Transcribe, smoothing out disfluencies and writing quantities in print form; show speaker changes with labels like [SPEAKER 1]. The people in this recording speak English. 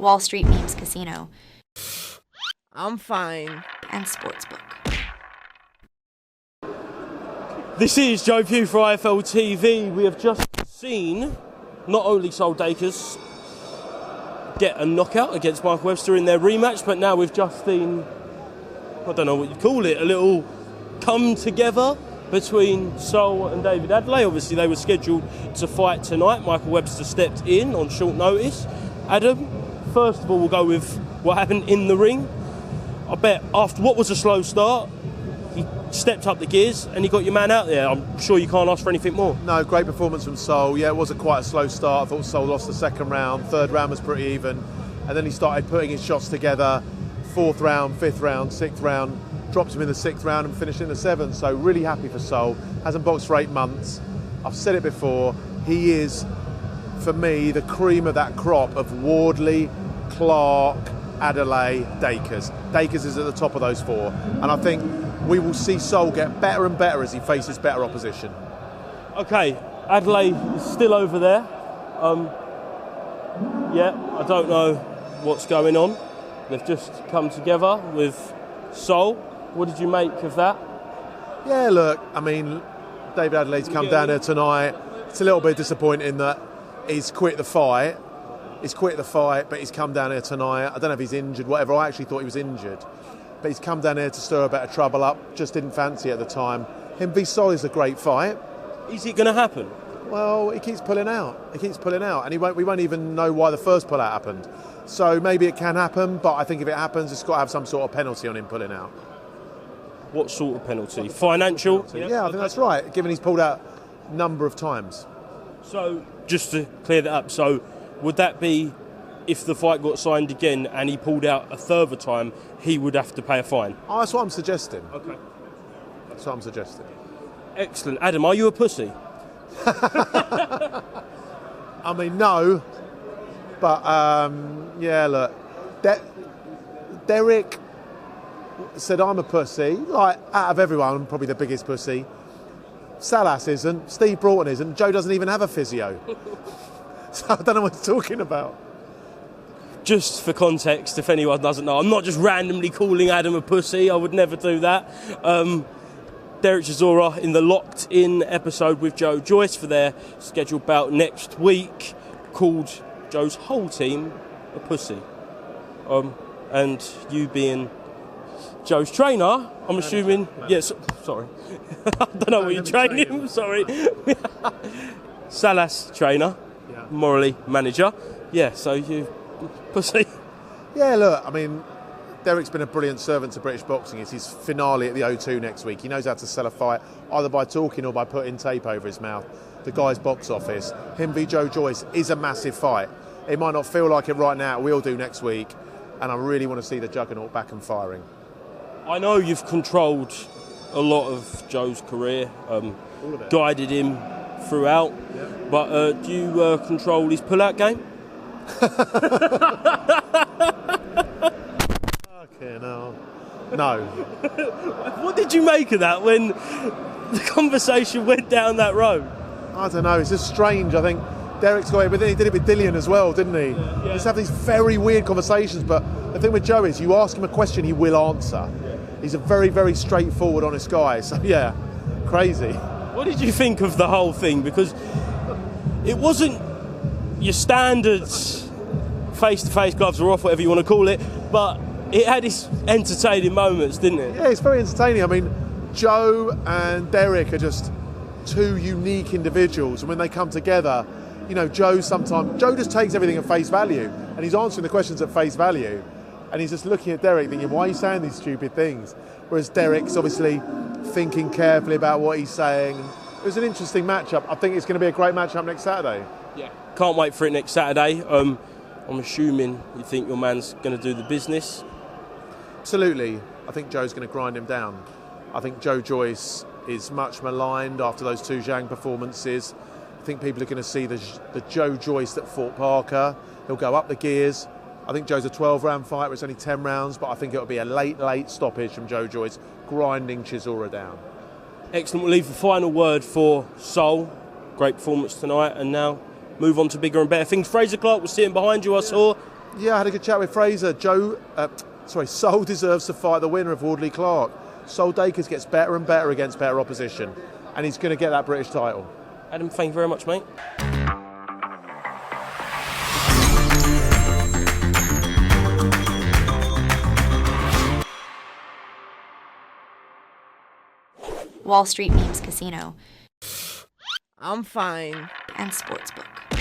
[SPEAKER 1] Wall Street Memes Casino,
[SPEAKER 2] I'm fine.
[SPEAKER 1] and Sportsbook.
[SPEAKER 3] This is Joe Pugh for IFLTV. We have just seen not only Sol Dacres get a knockout against Michael Webster in their rematch, but now we've just seen, I don't know what you'd call it, a little come together between Sol and David Adelaide. Obviously they were scheduled to fight tonight. Michael Webster stepped in on short notice. Adam, first of all we'll go with what happened in the ring. I bet after what was a slow start, he stepped up the gears and he got your man out there. I'm sure you can't ask for anything more.
[SPEAKER 4] No, great performance from Sol. Yeah, it was quite a slow start. I thought Sol lost the second round. Third round was pretty even. And then he started putting his shots together. Fourth round, fifth round, sixth round. Dropped him in the sixth round and finished in the seventh. So really happy for Sol. Hasn't boxed for 8 months. I've said it before. He is, for me, the cream of that crop of Wardley, Clark, Adelaide, Dacres. Dacres is at the top of those four. And I think we will see Sol get better and better as he faces better opposition.
[SPEAKER 3] Okay, Adelaide is still over there. Yeah, I don't know what's going on. They've just come together with Sol. What did you make of that?
[SPEAKER 4] Yeah, look, I mean, David Adelaide's come down there tonight. It's a little bit disappointing that he's quit the fight. But he's come down here tonight. I don't know if he's injured, whatever. I actually thought he was injured. But he's come down here to stir a bit of trouble up. Just didn't fancy it at the time. Him v Sol is a great fight.
[SPEAKER 3] Is it going to happen?
[SPEAKER 4] Well, he keeps pulling out. And we won't even know why the first pull-out happened. So maybe it can happen, but I think if it happens, it's got to have some sort of penalty on him pulling out.
[SPEAKER 3] What sort of penalty? Financial?
[SPEAKER 4] Yeah, I think that's right, given he's pulled out a number of times.
[SPEAKER 3] So, just to clear that up, so would that be if the fight got signed again and he pulled out a further time, he would have to pay a fine?
[SPEAKER 4] Oh, that's what I'm suggesting.
[SPEAKER 3] Okay.
[SPEAKER 4] That's what I'm suggesting.
[SPEAKER 3] Excellent. Adam, are you a pussy?
[SPEAKER 4] I mean, no. But, yeah, look. Derek said I'm a pussy. Like, out of everyone, I'm probably the biggest pussy. Salas isn't. Steve Broughton isn't. Joe doesn't even have a physio. So I don't know what he's talking about.
[SPEAKER 3] Just for context, if anyone doesn't know, I'm not just randomly calling Adam a pussy. I would never do that. Derek Chisora in the locked-in episode with Joe Joyce for their scheduled bout next week called Joe's whole team a pussy. And you being Joe's trainer, I'm assuming... Yes, sorry. I don't know what you're training him, sorry. Salas trainer. Morallee manager. Yeah, so you pussy.
[SPEAKER 4] Yeah, look, I mean, Derek's been a brilliant servant to British boxing. It's his finale at the O2 next week. He knows how to sell a fight, either by talking or by putting tape over his mouth. The guy's box office. Him v Joe Joyce is a massive fight. It might not feel like it right now. We'll do next week. And I really want to see the juggernaut back and firing.
[SPEAKER 3] I know you've controlled a lot of Joe's career, guided him throughout.
[SPEAKER 4] Yeah.
[SPEAKER 3] But do you control his pull-out game?
[SPEAKER 4] Okay, no.
[SPEAKER 3] What did you make of that when the conversation went down that road?
[SPEAKER 4] I don't know. It's just strange. I think Derek's got it, but then he did it with Dillian as well, didn't he?
[SPEAKER 3] Yeah.
[SPEAKER 4] Just have these very weird conversations. But the thing with Joe is, you ask him a question, he will answer.
[SPEAKER 3] Yeah.
[SPEAKER 4] He's a very, very straightforward, honest guy. So yeah, crazy.
[SPEAKER 3] What did you think of the whole thing? Because it wasn't your standard face-to-face, gloves are off, whatever you want to call it, but it had its entertaining moments, didn't it?
[SPEAKER 4] Yeah, it's very entertaining. I mean, Joe and Derek are just two unique individuals, and when they come together, you know, Joe just takes everything at face value, and he's answering the questions at face value, and he's just looking at Derek thinking, why are you saying these stupid things? Whereas Derek's obviously thinking carefully about what he's saying. It was an interesting matchup. I think it's going to be a great matchup next Saturday.
[SPEAKER 3] Yeah, can't wait for it next Saturday. I'm assuming you think your man's going to do the business.
[SPEAKER 4] Absolutely. I think Joe's going to grind him down. I think Joe Joyce is much maligned after those two Zhang performances. I think people are going to see the Joe Joyce that fought Parker. He'll go up the gears. I think Joe's a 12-round fight where it's only 10 rounds, but I think it'll be a late stoppage from Joe Joyce, grinding Chisora down.
[SPEAKER 3] Excellent. We'll leave the final word for Sol. Great performance tonight, and now move on to bigger and better things. Fraser Clark was sitting behind you, I saw.
[SPEAKER 4] Yeah, I had a good chat with Fraser. Sol deserves to fight the winner of Wardley Clark. Sol Dacres gets better and better against better opposition, and he's going to get that British title.
[SPEAKER 3] Adam, thank you very much, mate.
[SPEAKER 1] Wall Street Memes Casino,
[SPEAKER 2] I'm fine.
[SPEAKER 1] and Sportsbook.